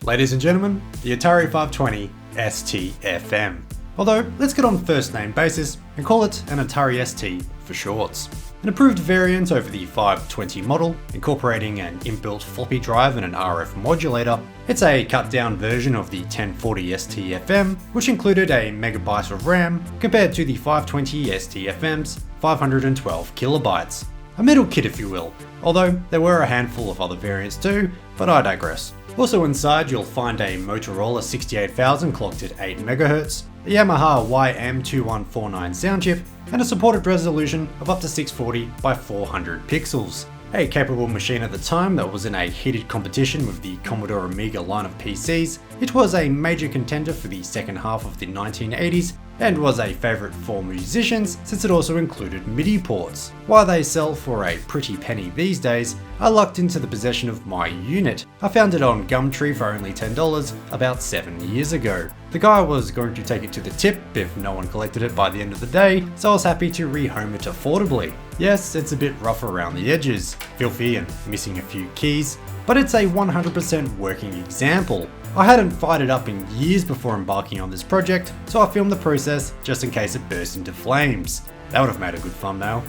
Ladies and gentlemen, the Atari 520 ST-FM. Although, let's get on first name basis and call it an Atari ST for shorts. An improved variant over the 520 model, incorporating an inbuilt floppy drive and an RF modulator, it's a cut down version of the 1040 ST-FM, which included a megabyte of RAM compared to the 520 ST-FM's 512 kilobytes. A middle kit if you will, although there were a handful of other variants too, but I digress. Also inside you'll find a Motorola 68000 clocked at 8MHz, a Yamaha YM2149 sound chip, and a supported resolution of up to 640 by 400 pixels. A capable machine at the time that was in a heated competition with the Commodore Amiga line of PCs, it was a major contender for the second half of the 1980s and was a favourite for musicians since it also included MIDI ports. While they sell for a pretty penny these days, I lucked into the possession of my unit. I found it on Gumtree for only $10 about 7 years ago. The guy was going to take it to the tip if no one collected it by the end of the day, so I was happy to rehome it affordably. Yes, it's a bit rough around the edges, filthy and missing a few keys, but it's a 100% working example. I hadn't fired it up in years before embarking on this project, so I filmed the process just in case it burst into flames. That would have made a good thumbnail.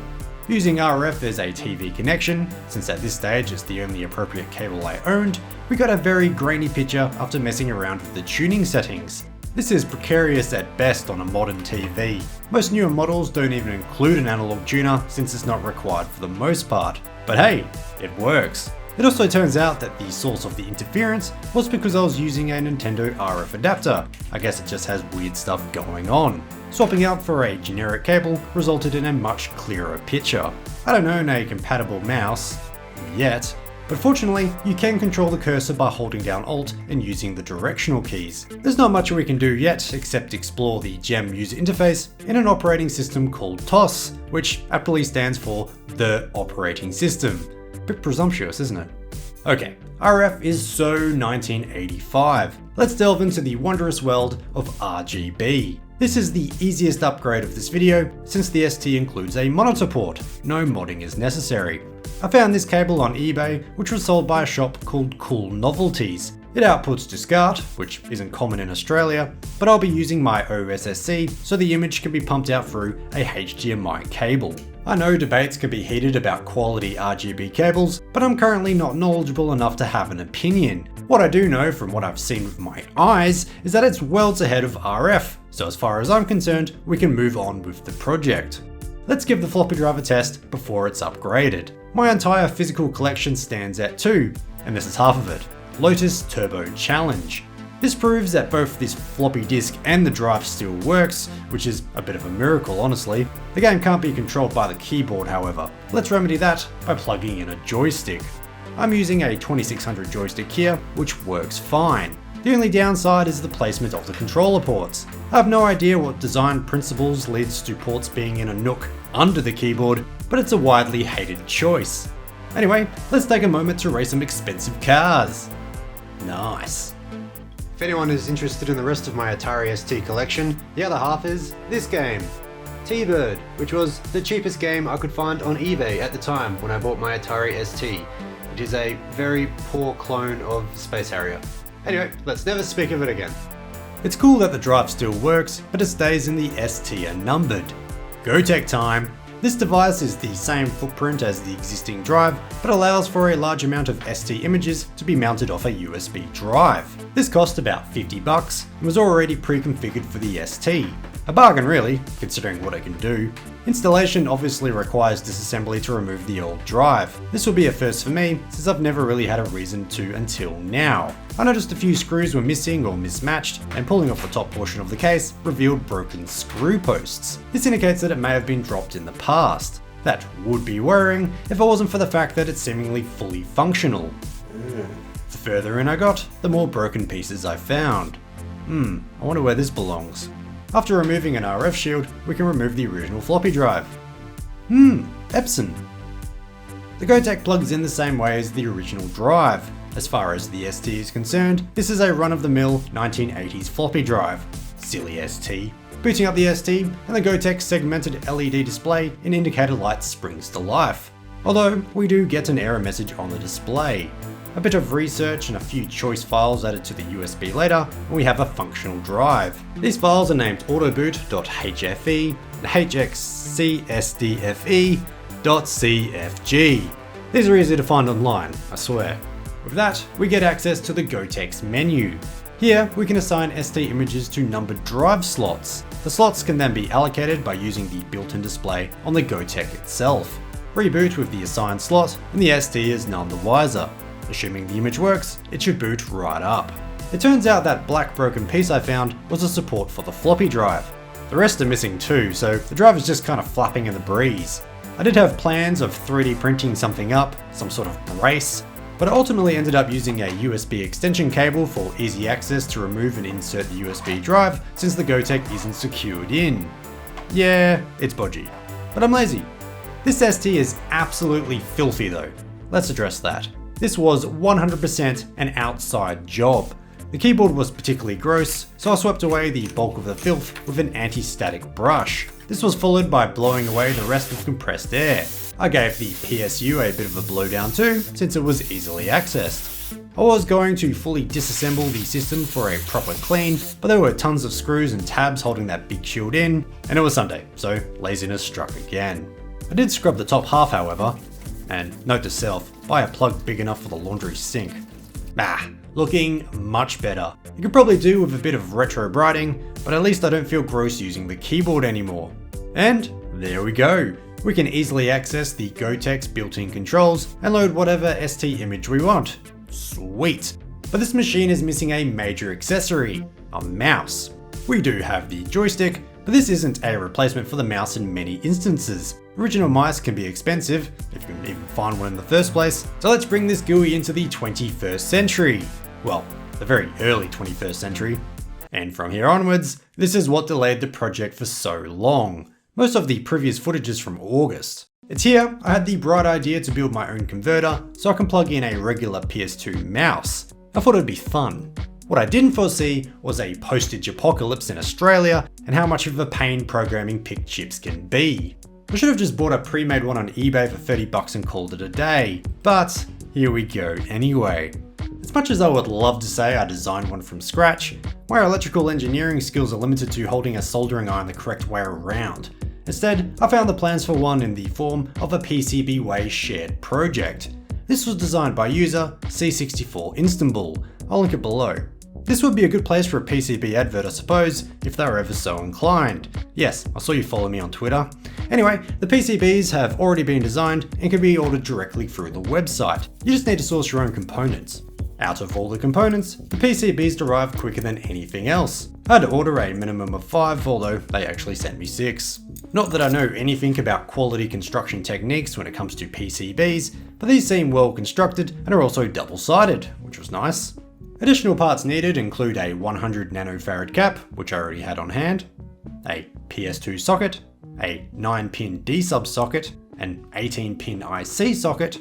Using RF as a TV connection, since at this stage it's the only appropriate cable I owned, we got a very grainy picture after messing around with the tuning settings. This is precarious at best on a modern TV. Most newer models don't even include an analog tuner since it's not required for the most part. But hey, it works. It also turns out that the source of the interference was because I was using a Nintendo RF adapter. I guess it just has weird stuff going on. Swapping out for a generic cable resulted in a much clearer picture. I don't own a compatible mouse yet, but fortunately you can control the cursor by holding down Alt and using the directional keys. There's not much we can do yet except explore the GEM user interface in an operating system called TOS, which aptly stands for The Operating System. Bit presumptuous, isn't it? Okay, RF is so 1985. Let's delve into the wondrous world of RGB. This is the easiest upgrade of this video since the ST includes a monitor port. No modding is necessary. I found this cable on eBay, which was sold by a shop called Cool Novelties. It outputs to SCART, which isn't common in Australia, but I'll be using my OSSC so the image can be pumped out through a HDMI cable. I know debates can be heated about quality RGB cables, but I'm currently not knowledgeable enough to have an opinion. What I do know from what I've seen with my eyes is that it's worlds ahead of RF, so as far as I'm concerned, we can move on with the project. Let's give the floppy drive a test before it's upgraded. My entire physical collection stands at 2, and this is half of it. Lotus Turbo Challenge. This proves that both this floppy disk and the drive still works, which is a bit of a miracle honestly. The game can't be controlled by the keyboard however. Let's remedy that by plugging in a joystick. I'm using a 2600 joystick here, which works fine. The only downside is the placement of the controller ports. I have no idea what design principles leads to ports being in a nook under the keyboard, but it's a widely hated choice. Anyway, let's take a moment to race some expensive cars. Nice. If anyone is interested in the rest of my Atari ST collection, the other half is this game, T-Bird, which was the cheapest game I could find on eBay at the time when I bought my Atari ST. It is a very poor clone of Space Harrier. Anyway, let's never speak of it again. It's cool that the drive still works, but it stays in the ST unnumbered. GoTech time! This device is the same footprint as the existing drive, but allows for a large amount of ST images to be mounted off a USB drive. This cost about $50 and was already pre-configured for the ST. A bargain really, considering what it can do. Installation obviously requires disassembly to remove the old drive. This will be a first for me, since I've never really had a reason to until now. I noticed a few screws were missing or mismatched, and pulling off the top portion of the case revealed broken screw posts. This indicates that it may have been dropped in the past. That would be worrying if it wasn't for the fact that it's seemingly fully functional. The further in I got, the more broken pieces I found. I wonder where this belongs. After removing an RF shield, we can remove the original floppy drive. Epson. The GoTech plugs in the same way as the original drive. As far as the ST is concerned, this is a run-of-the-mill 1980s floppy drive. Silly ST. Booting up the ST, and the GoTech segmented LED display in indicator light springs to life. Although, we do get an error message on the display. A bit of research and a few choice files added to the USB later, and we have a functional drive. These files are named autoboot.hfe and hxcsdfe.cfg. These are easy to find online, I swear. With that, we get access to the GoTex menu. Here, we can assign ST images to numbered drive slots. The slots can then be allocated by using the built-in display on the GoTex itself. Reboot with the assigned slot, and the ST is none the wiser. Assuming the image works, it should boot right up. It turns out that black broken piece I found was a support for the floppy drive. The rest are missing too, so the drive is just kind of flapping in the breeze. I did have plans of 3D printing something up, some sort of brace, but I ultimately ended up using a USB extension cable for easy access to remove and insert the USB drive since the GoTex isn't secured in. Yeah, it's bodgy, but I'm lazy. This ST is absolutely filthy though. Let's address that. This was 100% an outside job. The keyboard was particularly gross, so I swept away the bulk of the filth with an anti-static brush. This was followed by blowing away the rest with compressed air. I gave the PSU a bit of a blowdown too, since it was easily accessed. I was going to fully disassemble the system for a proper clean, but there were tons of screws and tabs holding that big shield in, and it was Sunday, so laziness struck again. I did scrub the top half however, and note to self, buy a plug big enough for the laundry sink. Looking much better. You could probably do with a bit of retro brighting, but at least I don't feel gross using the keyboard anymore. And there we go. We can easily access the GoTex built-in controls and load whatever ST image we want. Sweet. But this machine is missing a major accessory, a mouse. We do have the joystick, but this isn't a replacement for the mouse in many instances. Original mice can be expensive, if you can even find one in the first place, so let's bring this GUI into the 21st century. Well, the very early 21st century. And from here onwards, this is what delayed the project for so long. Most of the previous footage is from August. It's here I had the bright idea to build my own converter so I can plug in a regular PS2 mouse. I thought it'd be fun. What I didn't foresee was a postage apocalypse in Australia and how much of a pain programming PIC chips can be. I should have just bought a pre-made one on eBay for $30 and called it a day. But here we go anyway. As much as I would love to say I designed one from scratch, my electrical engineering skills are limited to holding a soldering iron the correct way around. Instead, I found the plans for one in the form of a PCBWay shared project. This was designed by user C64 Istanbul. I'll link it below. This would be a good place for a PCB advert, I suppose, if they were ever so inclined. Yes, I saw you follow me on Twitter. Anyway, the PCBs have already been designed and can be ordered directly through the website. You just need to source your own components. Out of all the components, the PCBs arrive quicker than anything else. I had to order a minimum of 5, although they actually sent me 6. Not that I know anything about quality construction techniques when it comes to PCBs, but these seem well constructed and are also double-sided, which was nice. Additional parts needed include a 100 nanofarad cap, which I already had on hand, a PS2 socket, a 9-pin D-sub socket, an 18-pin IC socket,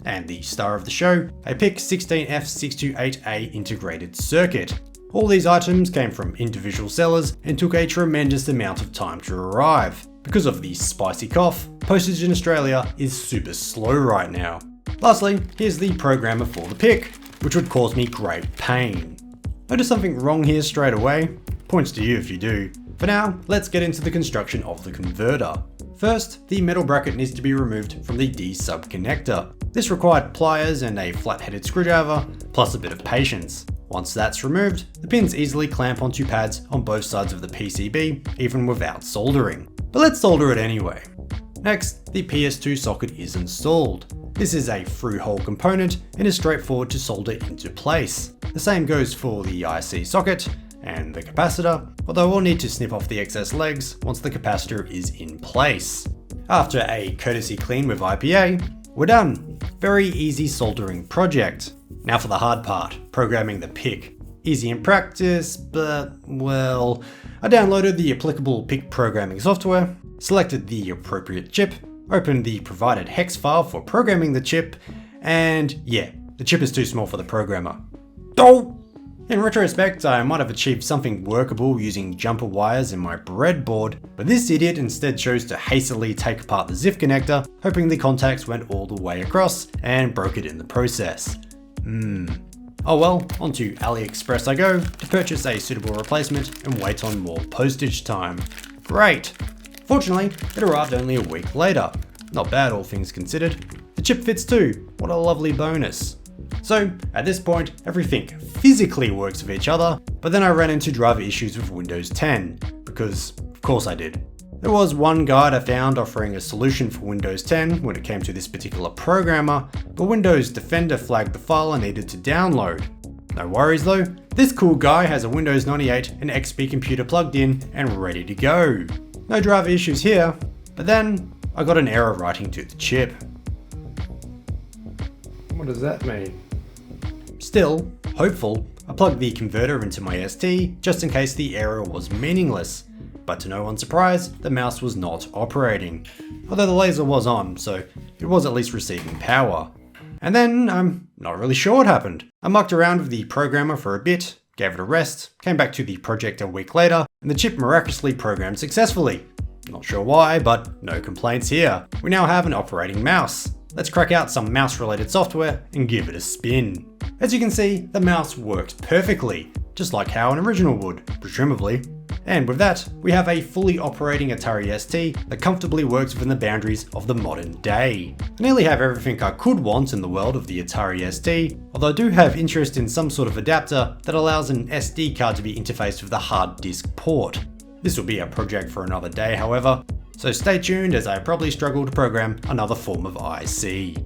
and the star of the show, a PIC 16F628A integrated circuit. All these items came from individual sellers and took a tremendous amount of time to arrive. Because of the spicy cough, postage in Australia is super slow right now. Lastly, here's the programmer for the PIC, which would cause me great pain. Notice something wrong here straight away? Points to you if you do. For now, let's get into the construction of the converter. First, the metal bracket needs to be removed from the D-sub connector. This required pliers and a flat-headed screwdriver, plus a bit of patience. Once that's removed, the pins easily clamp onto pads on both sides of the PCB, even without soldering. But let's solder it anyway. Next, the PS2 socket is installed. This is a through-hole component and is straightforward to solder into place. The same goes for the IC socket and the capacitor, although we'll need to snip off the excess legs once the capacitor is in place. After a courtesy clean with IPA, we're done. Very easy soldering project. Now for the hard part, programming the PIC. Easy in practice, but well, I downloaded the applicable PIC programming software, selected the appropriate chip, opened the provided hex file for programming the chip, and yeah, the chip is too small for the programmer. Oh! In retrospect, I might have achieved something workable using jumper wires in my breadboard, but this idiot instead chose to hastily take apart the ZIF connector, hoping the contacts went all the way across, and broke it in the process. Oh well, onto AliExpress I go to purchase a suitable replacement and wait on more postage time. Great! Fortunately, it arrived only a week later. Not bad, all things considered. The chip fits too, what a lovely bonus. So, at this point, everything physically works with each other, but then I ran into driver issues with Windows 10, because of course I did. There was one guide I found offering a solution for Windows 10 when it came to this particular programmer, but Windows Defender flagged the file I needed to download. No worries though, this cool guy has a Windows 98 and XP computer plugged in and ready to go. No driver issues here, but then I got an error writing to the chip. What does that mean? Still, hopeful, I plugged the converter into my ST just in case the error was meaningless, but to no one's surprise, the mouse was not operating. Although the laser was on, so it was at least receiving power. And then, I'm not really sure what happened. I mucked around with the programmer for a bit, gave it a rest, came back to the project a week later, and the chip miraculously programmed successfully. Not sure why, but no complaints here. We now have an operating mouse. Let's crack out some mouse-related software and give it a spin. As you can see, the mouse works perfectly, just like how an original would, presumably. And with that, we have a fully operating Atari ST that comfortably works within the boundaries of the modern day. I nearly have everything I could want in the world of the Atari ST, although I do have interest in some sort of adapter that allows an SD card to be interfaced with a hard disk port. This will be a project for another day, however, so stay tuned as I probably struggle to program another form of IC.